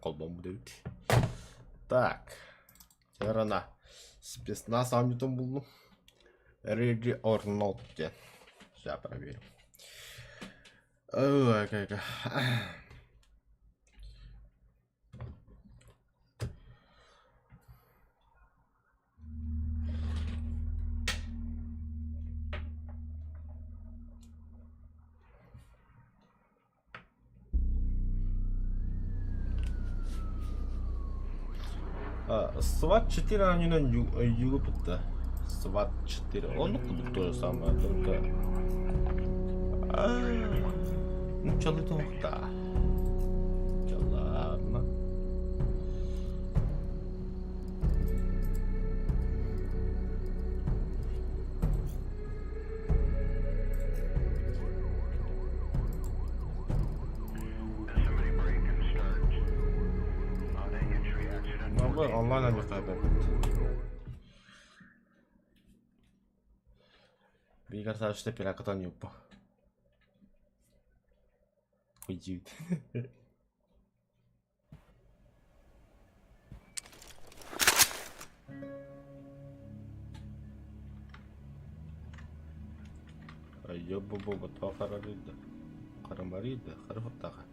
колбом будет. Так. Теперь она. Спецназ там был. Ready or not. Сейчас проверим. Ой, как. SWAT 4 они на югу-то. SWAT 4. Он ну, то же самое, только... Ну, чё это да. Ладно. Онлайн они кайбет. Мне кажется, что пирата не упал. Уйдет. Ёбу-бобу, то харарида. Харамарида, харфатаха.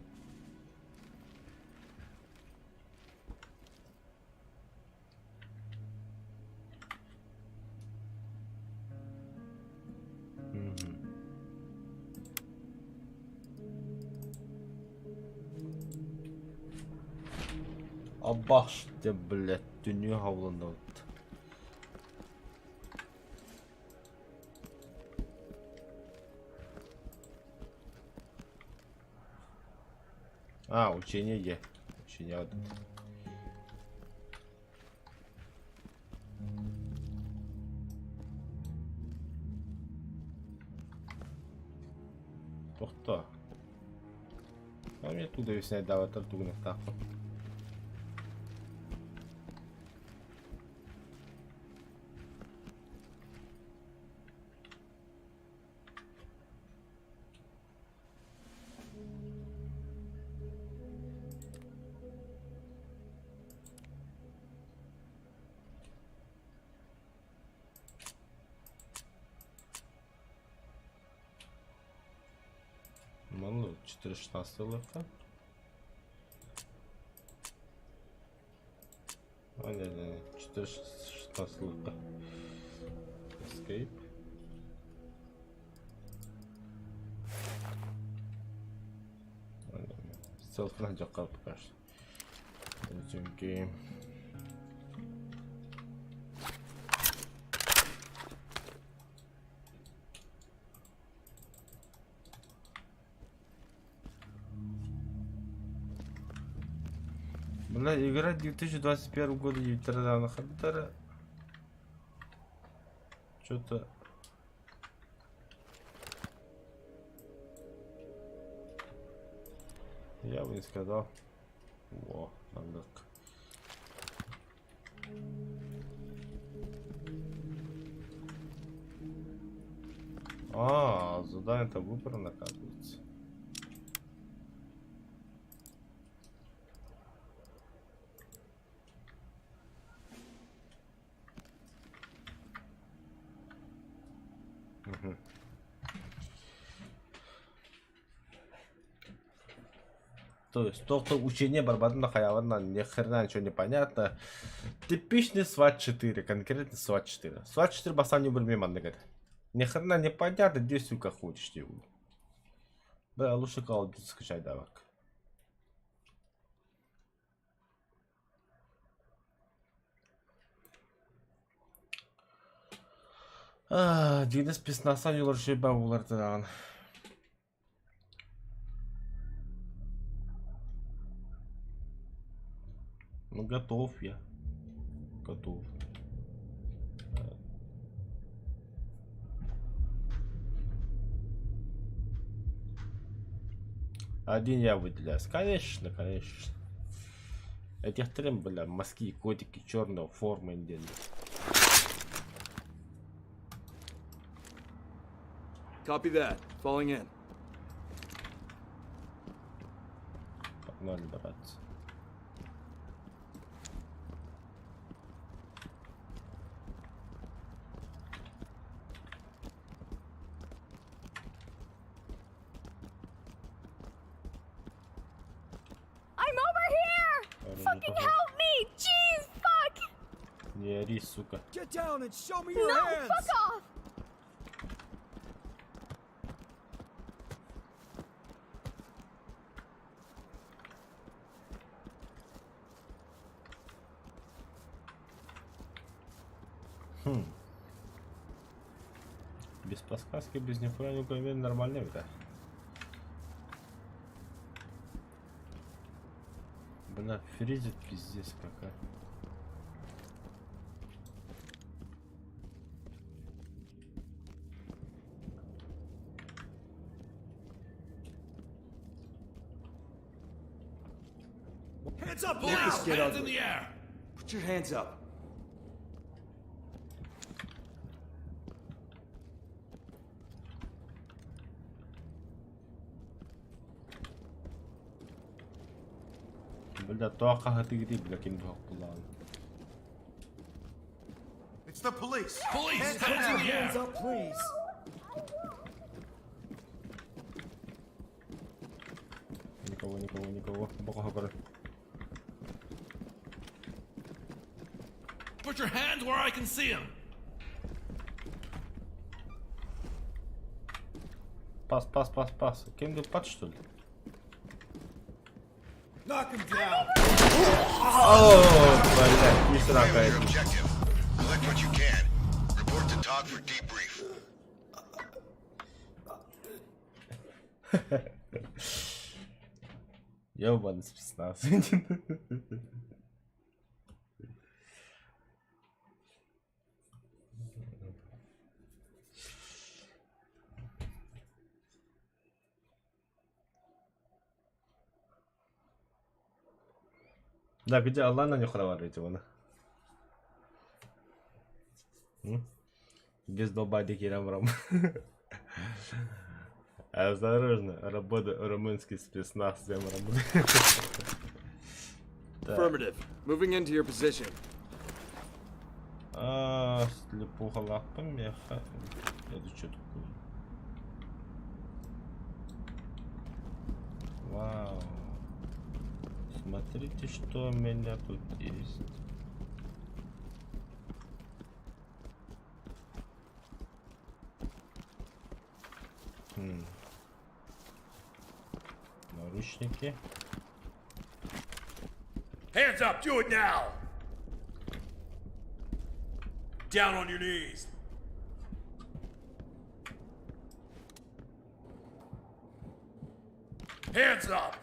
Абаш те, блядь, dünya havlında oldu. Учение є. Учение один. Тоқта. Мне туда весня дава тартугнах так. Ну, 416 легко. Не, 416 легко. Escape. Селфи найдет карту, конечно. Game. Бля, игра 2021 года ветерана Хабитара. Что-то... Я бы не сказал. Во, надо. Задание-то выбрано, оказывается. То есть только учение барбадна хаявана ни хрена ничего не понятно. Типичный SWAT 4, конкретно SWAT 4. SWAT 4 басам не бульмиман, говорит. Ни хрена не понятно, действуй как хочешь. Да, лучше колду скачать давай. Дина спецназа не лучше баулардан. Ну, готов я. Готов. Один я выделяюсь. Конечно, конечно. Этих трем, бля, мазки, котики, черного формы индейцы. Copy that. Falling in. Погнали, братцы. Fucking help me! Jeez, fuck! Не ори, сука. Get down and show me your No, hands! fuck off! Без подсказки, без нихуя никакой нормальный это. Бля, фризит пиздец какая. Hands up Pull now! out, hands in the air. Put your hands up. Бля, тока хатыгри, бля, ким дох булан. It's the police. Police, hands in the air. Hands up, please. Никого, никого, никого. Бога горы. Put your hands where I can see them. Пас, пас, пас, пас. Кем ты пад, что ли? Knock him down. О, бля, не срака это. Objective. Collect what you can. Report to TOG for debrief. Ёбаный спецназ. Да, где Allah на них раварить его, без долбади кирамрам. Осторожно, работа румынский спецназ, всем работает. Affirmative. Moving into your position. Слепуха лапа меха. Это что такое? Вау. Смотрите, что у меня тут есть. Наручники. Hands up, do it now. Down on your knees. Hands up.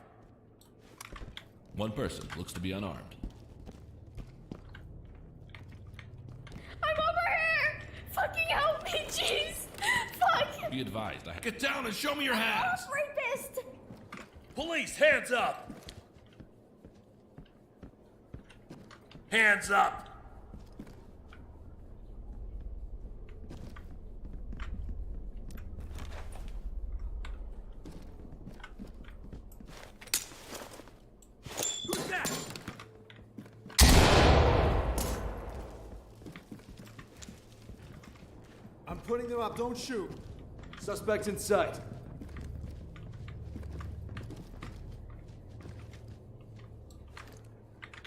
One person looks to be unarmed. I'm over here! Fucking help me, jeez! Fuck! Be advised. Get down and show me your hands. Oh, rapist! Police, hands up. Hands up. Who's that? I'm putting them up. Don't shoot. Suspect in sight.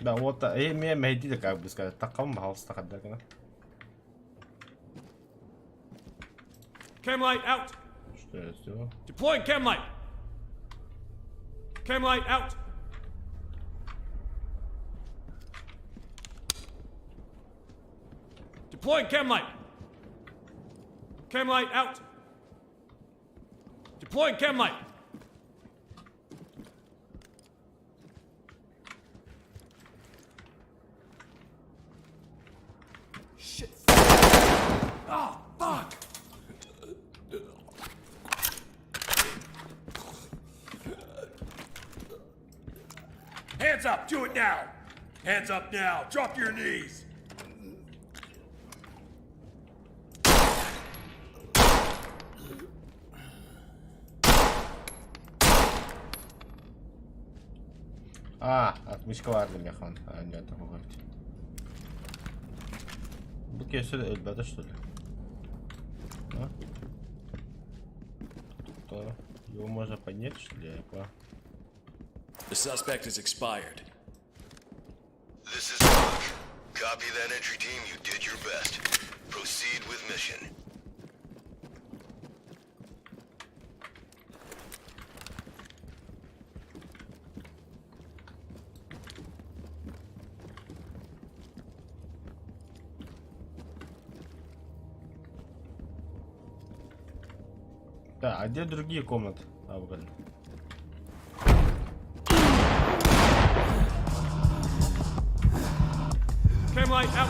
Да, вот, мне Мехди, как бы сказать, таком хаоста когда. Cam light out. Что я сделал? Deploying cam light. Cam light out. Deploying cam light. Cam light out. Deploying cam light. Shit. Oh, fuck. Hands up, do it now. Hands up now. Drop to your knees. Atmışka vardı mekan. Не такого говорить. Bu kese de ölmedi что ли? То его можно поднять что ли? The suspect is expired. This is Talk. Copy that entry team. You did your best. Proceed with mission. Да, а где другие комнаты? Афган. Cam light out.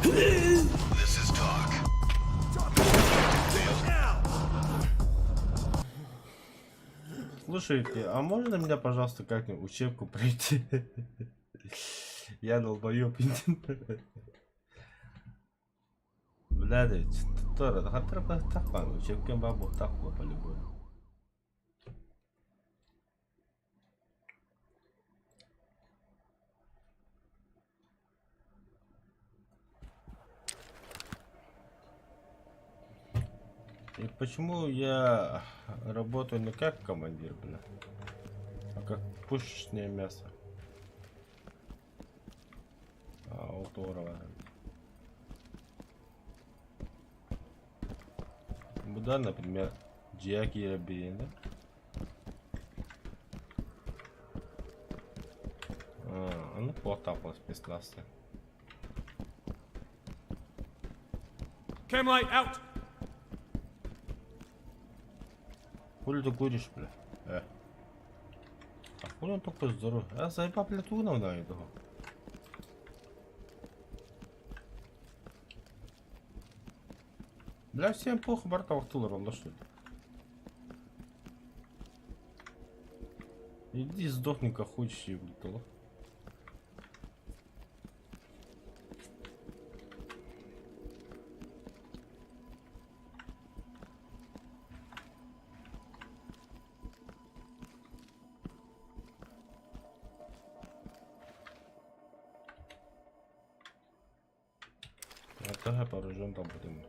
This is Talk. Слушайте, а можно меня, пожалуйста, как-нибудь учебку пройти? Я долбоёб. Блядь, тоже, хотя так пан, учебки бабу так по-любому. И почему я работаю не как командир, бля, а как пушечное мясо? Ауторова. Буда, например, Джеки Рабина. Ну плохо по спецназу. Cam light out. Хули ты куришь, бля? А хули он такой здоровый? А заебал, бля, тугнул на этого. Бля, всем плохо, братва, Тулер, он что ли? Иди сдохни, как хочешь, ебать. Это поражен там потом.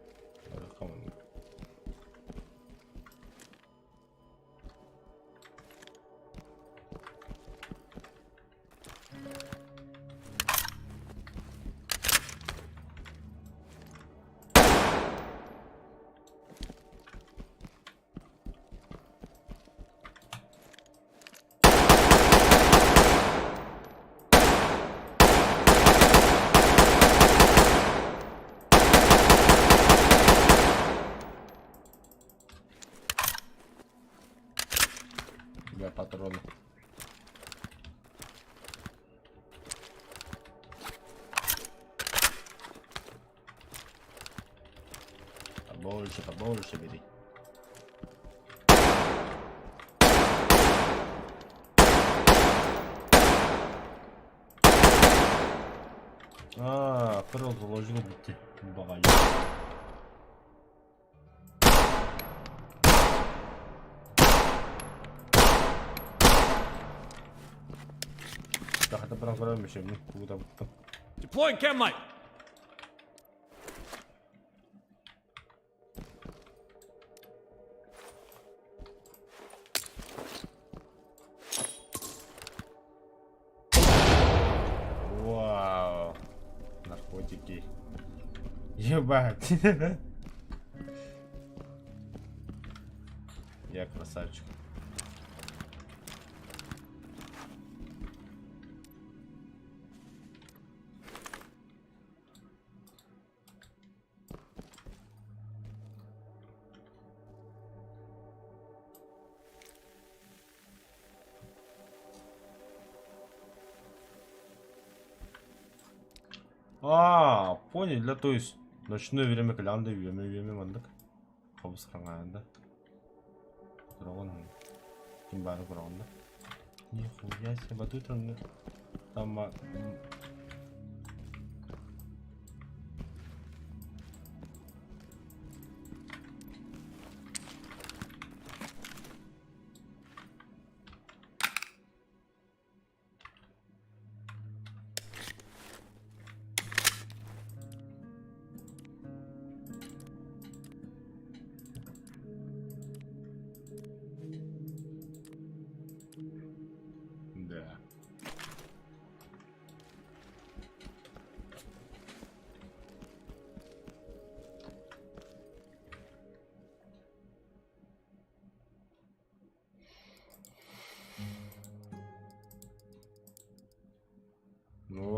Патроны. Побольше бери. Фрел заложил бы багаж. Так, это прям еще куда-то. Deploying cam light. Вау. Наркотики. Ебать. Я красавчик. Понял, да, то есть ночное время калянда, время мандак. Хобус ханганда. Дрон. Кимбару гронда. Нихуя себе, тут он там.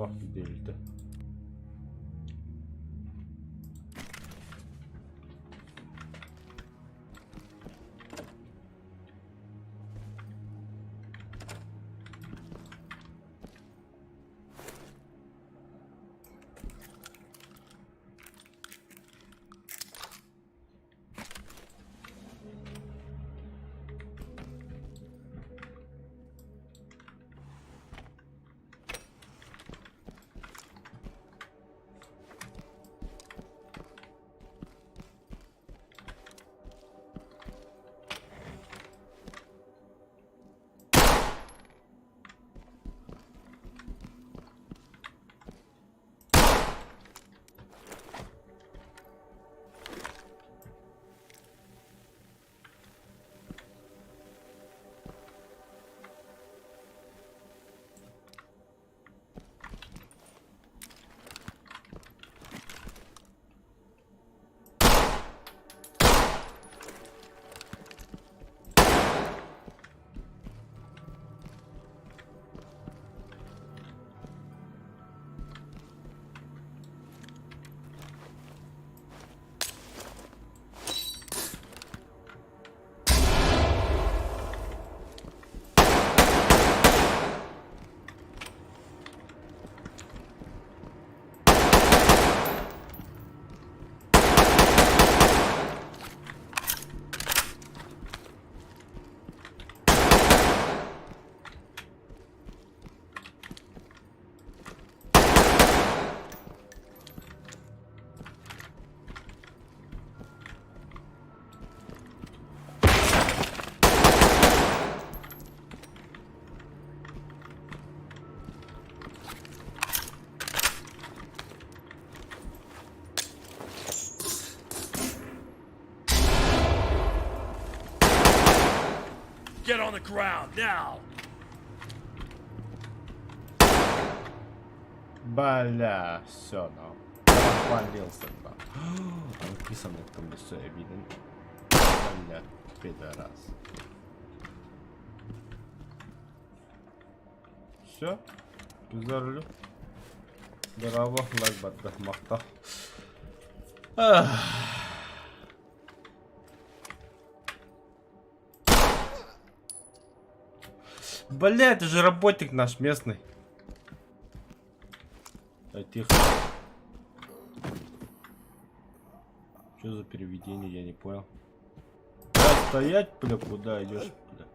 Бах, gidelim. Get on the ground now! Бля, все, ну. Повалился, да. Написано там все видно. Бля, пидорас. Все, за рулю. Здорово, лайк, бат, махта. Бля, это же работник наш местный. Ай, тихо. Что за переведение, я не понял. Да, стоять, бля, куда идешь, бля?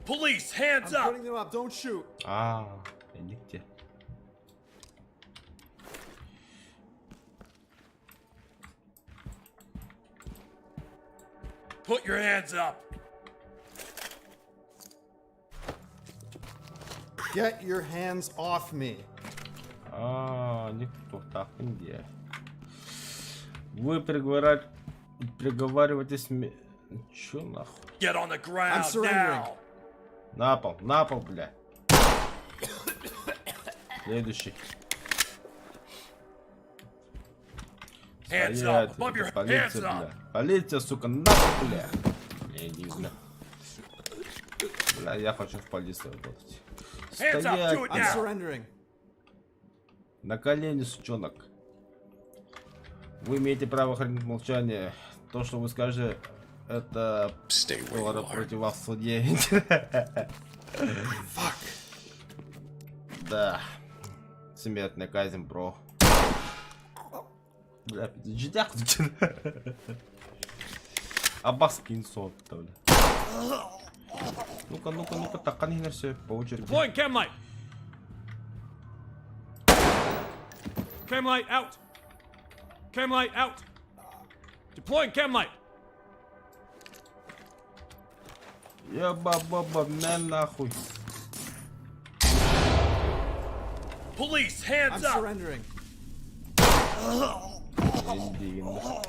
Police, hands I'm up! putting them up. Don't shoot. Иди где? Put your hands up! Get your hands off me. Никто так где. Вы приговариваетесь чё нахуй? Get on the I'm ground surrendering. now! На пол, бля. Следующий. Hands Стоять, up! Above your это hands полиция, up! бля. Полиция, сука, на пол, бля. Бля, не видно. Бля, я хочу в полицию работать. Hands up, do it I'm now! surrendering. На колени, сучонок. Вы имеете право хранить молчание. То, что вы скажете, это повод против вас в суде. Да. Смертная казнь, бро. Бля, жидяк. Аббас Кинсон, бля. Ну-ка, так, они на все по очереди. Deploying cam light! Cam light out! Cam light out! Deploying cam light! Я баба, на нахуй. Police, hands I'm up! surrendering. Индиан.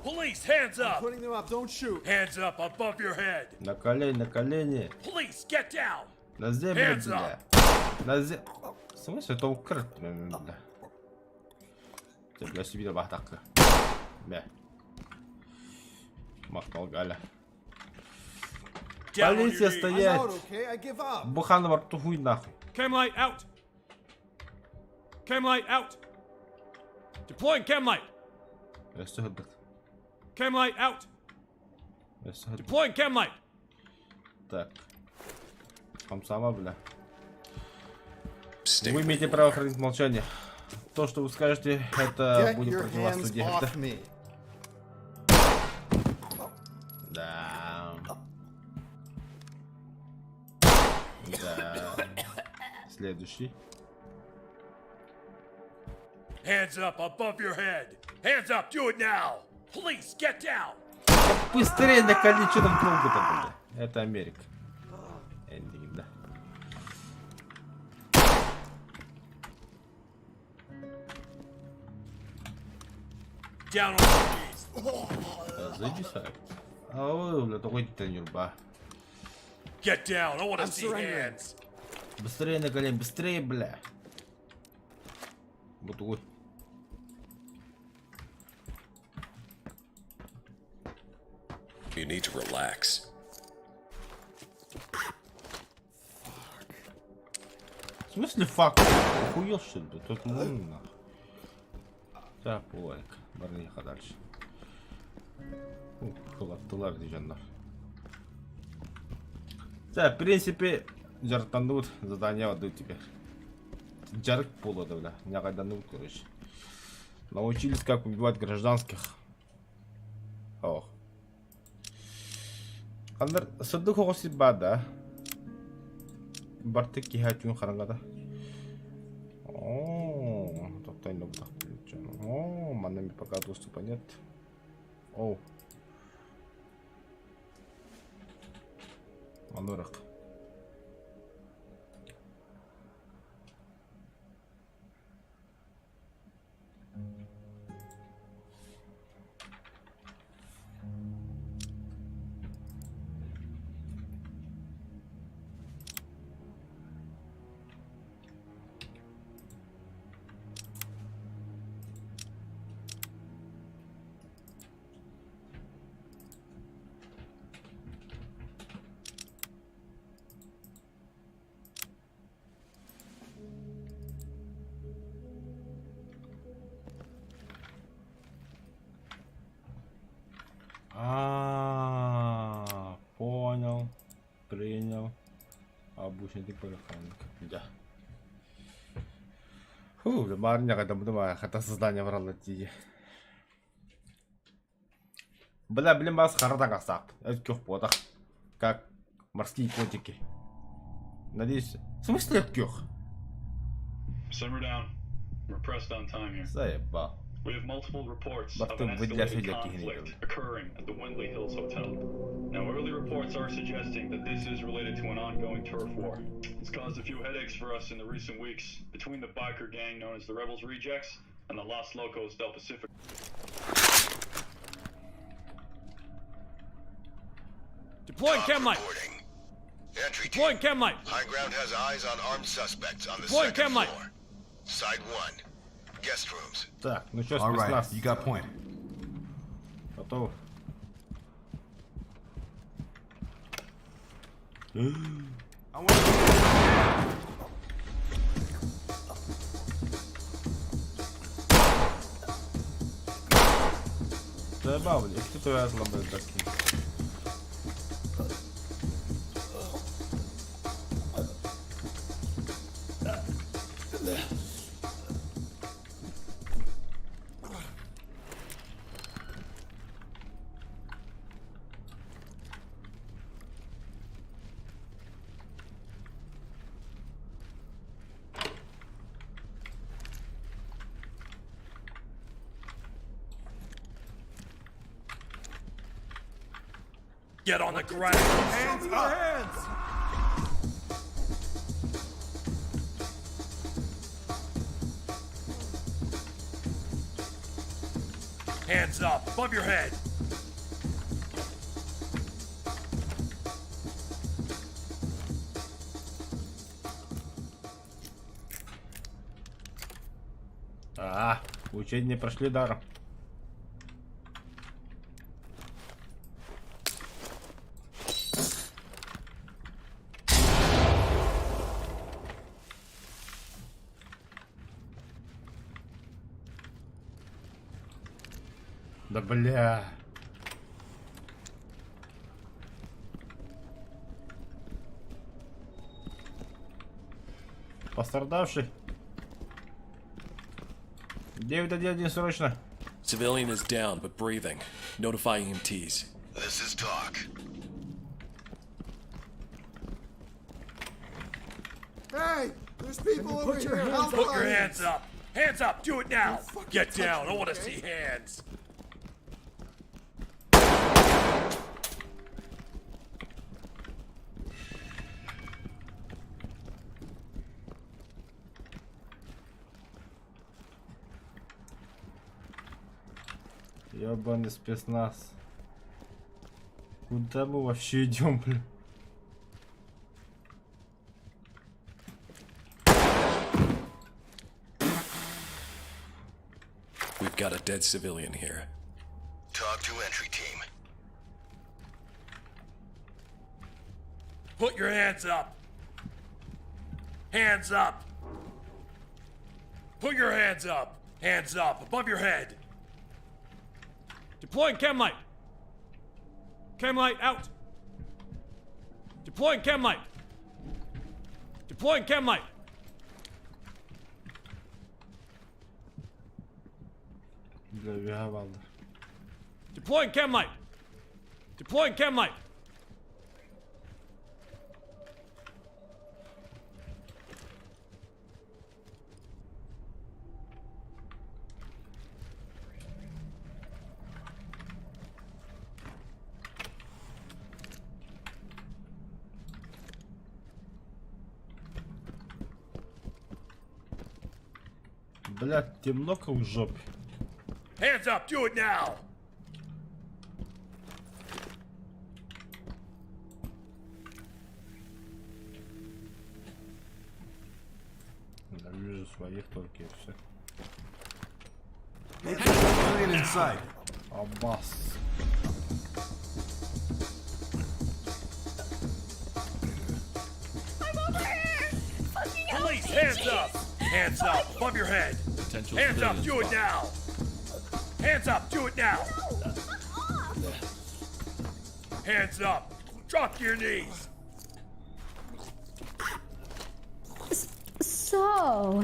Police, hands up! Putting them up. Don't shoot. Hands up above your head! На колени. Police, get down! На землю, Hands бля. На землю. В смысле, это укрыт, бля. Ты, бля, себе бахтака. Бля. Махнул Галя. Down on your Полиция knees. I'm стоять. out, okay? I give up. Бухан во рту хуй нахуй. Chem light out. Chem light out. Deploying chem light. Өсөддөк. Chem light out. Өсөддөк. Deploying chem light. Так. Хамсама, бля. Вы имеете право хранить молчание. То, что вы скажете, это Get будет your против вас в hands суде. off Да. me. Да. Да. Следующий. Hands up above your head. Hands up. Do it now. Police, get down. Быстрее накали, что там долго-то, бля. Это Америка. Эндинг, да. Down on your knees. Записать. А вы, бля, такой тренерба. Get down. I want to I'm see surrendering. hands. Быстрее на колен, быстрее, бля. Вот такой. You need to relax. В смысле факт? Охуел, что ли? Тут лунно. Так, лайк. Барниха дальше. Хылаттылар дегеннер. Так, в принципе, жартанут, задание отдают теперь. Жарк пола, да, бля. Не кайданут, короче. Научились, как убивать гражданских. Ох. Андер, садух оси бада. Бартык кихачун харангада. О, топтай на бутах. О, манами пока доступа нет. О. Манурак. Понял. Принял. Обычный телефонник. Да. Фу, барня, когда буду это создание врала тиги. Бля, блин, вас харда гасак. Это кёх как морские котики. Надеюсь. В смысле кёх? Simmer down. We're pressed on time here. Заебал. We have multiple reports But of the an with escalated the conflict occurring at the Windley Hills Hotel. Now, early reports are suggesting that this is related to an ongoing turf war. It's caused a few headaches for us in the recent weeks between the biker gang known as the Rebels Rejects and the Los Locos del Pacific. Deploying chem light. Reporting. Entry Deploying team. chem light. High ground has eyes on armed suspects on the Deploying second chem light. floor. Side 1. Guest rooms. Так, ну что, All right, спецназ. you got point. Готов. Заебал, блядь, что ты разломал такие? Get on the ground. Hands up. Hands. Hands up above your head. Учения прошли даром. Да бля. Пострадавший. 911 срочно. Civilian is down but breathing. Notify EMTs. This is talk. Hey, there's people over here. Help Put your us. hands up! Hands up! Do it now! Get down! I want to see hands! Ёбаный спецназ. Куда мы вообще идем, блин? We've got a dead civilian here. Talk to entry team. Put your hands up! Hands up! Put your hands up! Hands up! Above your head! Deploying chem light. Chem light out. Deploying chem light. Deploying chem light. Deploying chem light. Deploying chem light. Блядь, темно как в жопе. Hands up! Do it now! Да, вижу своих только и все. Inside. Аббас. I'm over here! Fucking help Police, me, hands jeez. up! Hands up! Above your head! Potential Hands up! civilian Do it spotted. now! Hands up! Do it now! No, fuck off! Hands up! Drop to your knees! So,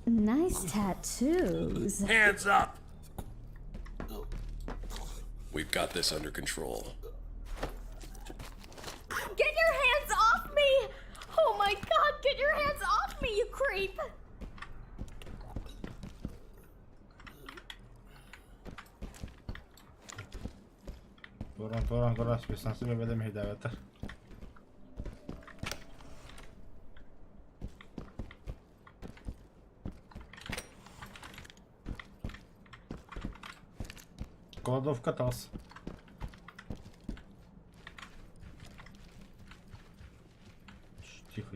nice tattoos. Hands up! We've got this under control. Get your hands off me! Oh my god, get your hands off me, you creep! Туран, спецназ тебе ведем хидавета. Кладовка таз. Тихо.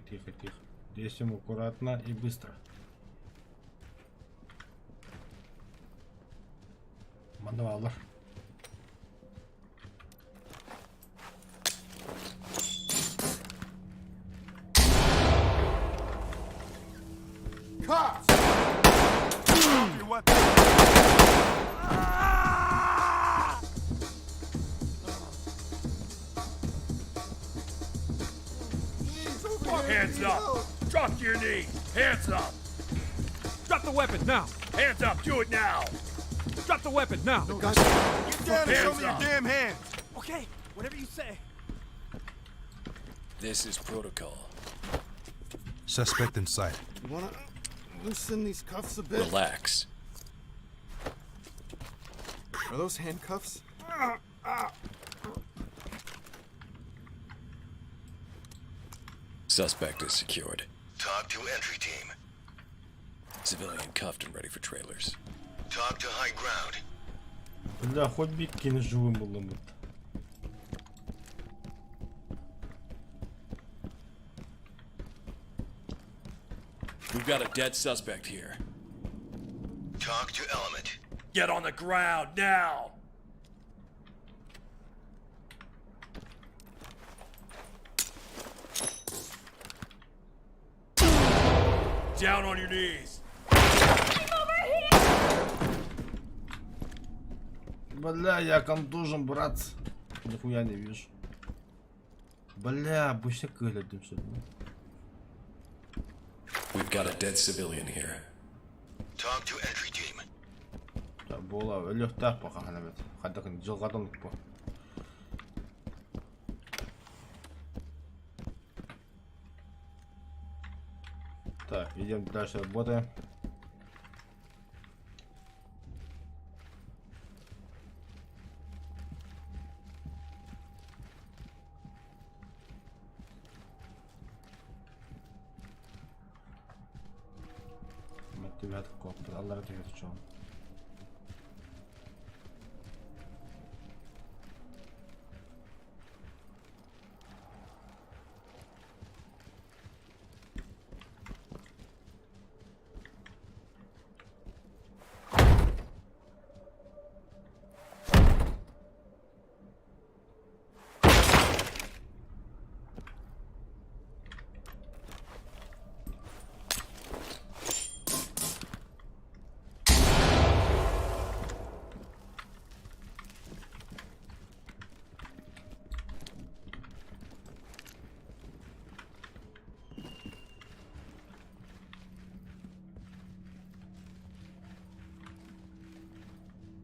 Действуем аккуратно и быстро. Мануалар. Cops! Drop your weapon. Please, over here. Hands up! Drop to your knees! Hands up! Drop the weapon now. Hands up! Do it now! Drop the weapon now. Get down and show Hands me your up. damn hands. Okay, whatever you say. This is protocol. Suspect in sight. You wanna loosen these cuffs a bit? Relax. Are those handcuffs? Suspect is secured. Talk to entry team. Civilian cuffed and ready for trailers. Talk to high ground. Бля, хоть би кинь живым было бы. We've got a dead suspect here. Talk to element. Get on the ground now! Down on your knees! I'm over here! Бля, я контужен, брат. Нихуя не вижу. Бля, обычно выглядим все. We've got a dead civilian here. Talk to entry team. Да, было легко пока она ведь. Хотя как жылғадым по. Так, идем дальше работаем. Мотиват коп, Аллах тебе в чем?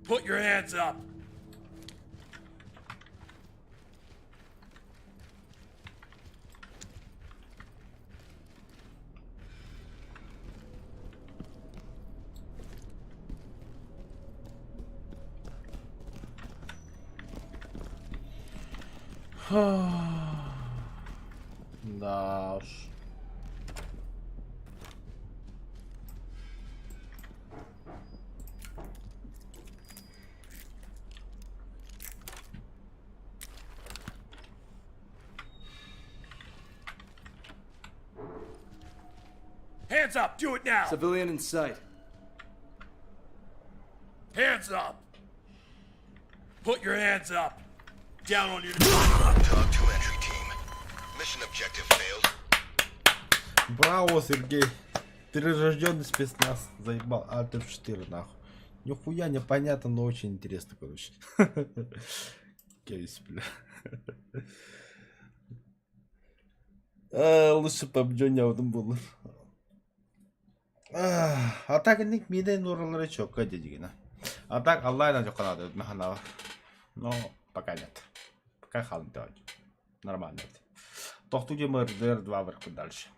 Put your hands up. Да уж. Hands up. Do it now. Civilian in sight. Hands up. Put your hands up. Down on your knees. Talk to entry team. Mission objective failed. Браво, Сергей. Перерожденный спецназ. Заебал. Alt F4 нахуй. Нихуя непонятно, но очень интересно, короче. Кейс, бля. Лучше победёння в этом было. А так ник миден уралары чокка дедигина. А так онлайн жоқ қана деді махана. Но пока нет. Пока халын делать. Нормально. Тоқтуге мэрдер 2 вверх дальше.